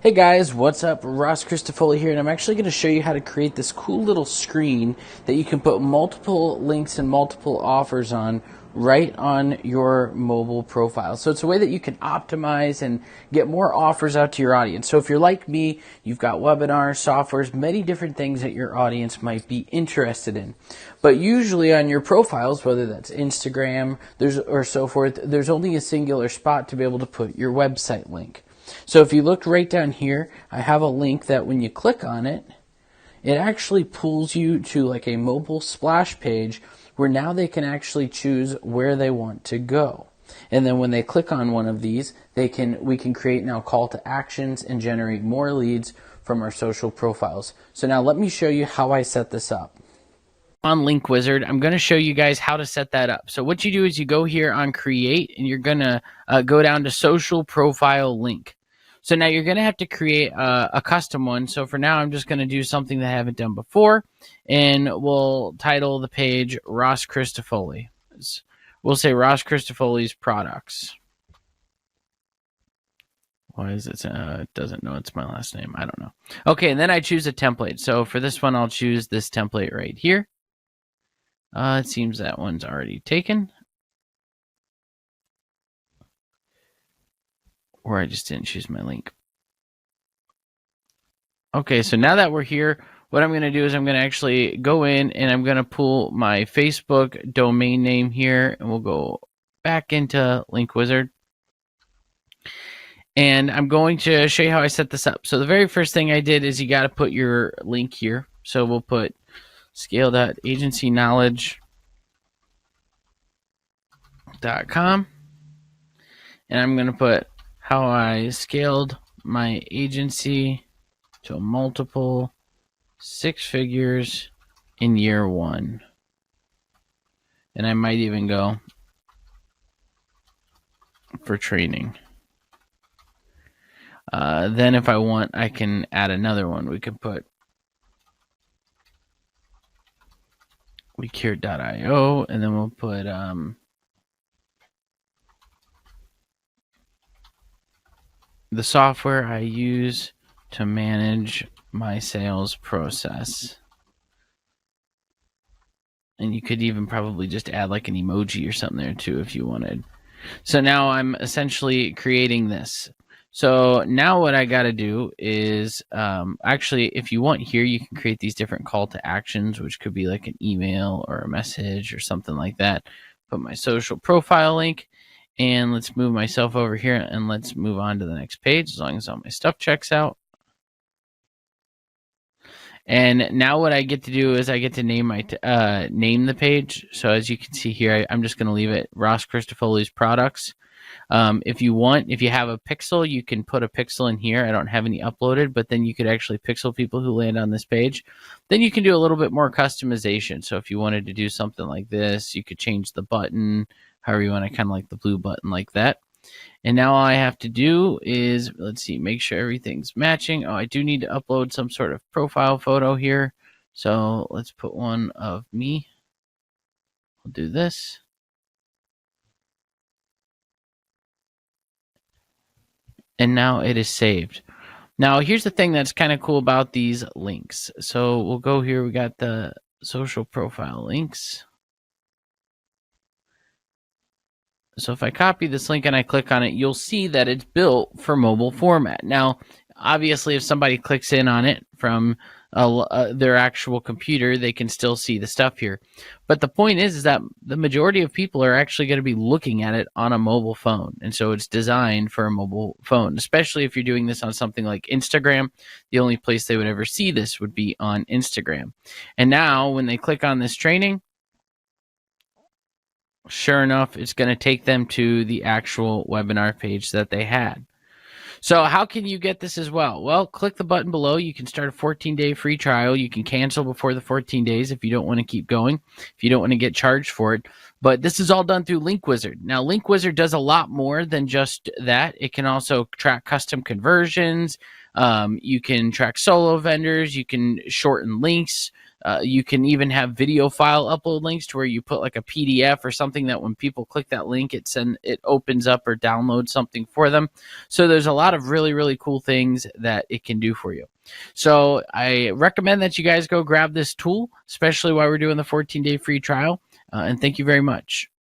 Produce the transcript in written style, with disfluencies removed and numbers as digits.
Hey guys, what's up? Ross Christofoli here, and I'm actually going to show you how to create this cool little screen that you can put multiple links and multiple offers on right on your mobile profile. So it's a way that you can optimize and get more offers out to your audience. So if you're like me, you've got webinars, softwares, many different things that your audience might be interested in. But usually on your profiles, whether that's Instagram or so forth, there's only a singular spot to be able to put your website link. So if you look right down here, I have a link that when you click on it, it actually pulls you to like a mobile splash page where now they can actually choose where they want to go. And then when they click on one of these, we can create now call to actions and generate more leads from our social profiles. So now let me show you how I set this up. On Link Wizard, I'm going to show you guys how to set that up. So what you do is you go here on create and you're going to go down to social profile link. So now you're going to have to create a custom one. So for now, I'm just going to do something that I haven't done before, and we'll title the page Ross Christofoli. We'll say Ross Christofoli's products. Why is it? It doesn't know it's my last name. I don't know. Okay, and then I choose a template. So for this one, I'll choose this template right here. It seems that one's already taken. Or I just didn't choose my link. Okay, so now that we're here, what I'm going to do is I'm going to actually go in and I'm going to pull my Facebook domain name here, and we'll go back into Link Wizard. And I'm going to show you how I set this up. So the very first thing I did is you got to put your link here. So we'll put scale.agencyknowledge.com. And I'm going to put how I scaled my agency to multiple 6 figures in year 1. And I might even go for training. Then if I want, I can add another one. We can put WeCured.io, and then we'll put the software I use to manage my sales process. And you could even probably just add like an emoji or something there too if you wanted. So now I'm essentially creating this. So now what I got to do is actually, if you want here, you can create these different call to actions, which could be like an email or a message or something like that. Put my social profile link. And let's move myself over here and let's move on to the next page as long as all my stuff checks out. And now what I get to do is I get to name my name the page. So as you can see here, I'm just going to leave it Ross Christofoli's products. If you have a pixel, you can put a pixel in here. I don't have any uploaded, but then you could actually pixel people who land on this page. Then you can do a little bit more customization. So if you wanted to do something like this, you could change the button, however you want to, kind of like the blue button like that. And now all I have to do is, let's see, make sure everything's matching. Oh, I do need to upload some sort of profile photo here. So let's put one of me. I'll do this. And now it is saved. Now, here's the thing that's kind of cool about these links. So we'll go here. We got the social profile links. So if I copy this link and I click on it, you'll see that it's built for mobile format. Now, obviously, if somebody clicks in on it from their actual computer, they can still see the stuff here. But the point is that the majority of people are actually going to be looking at it on a mobile phone. And so it's designed for a mobile phone, especially if you're doing this on something like Instagram. The only place they would ever see this would be on Instagram. And now when they click on this training, sure enough, it's going to take them to the actual webinar page that they had. So how can you get this as well? Well, click the button below. You can start a 14-day free trial. You can cancel before the 14 days if you don't want to keep going, if you don't want to get charged for it. But this is all done through Link Wizard. Now, Link Wizard does a lot more than just that. It can also track custom conversions. You can track solo vendors. You can shorten links. You can even have video file upload links to where you put like a PDF or something that when people click that link, it opens up or downloads something for them. So there's a lot of really, really cool things that it can do for you. So I recommend that you guys go grab this tool, especially while we're doing the 14-day free trial. And thank you very much.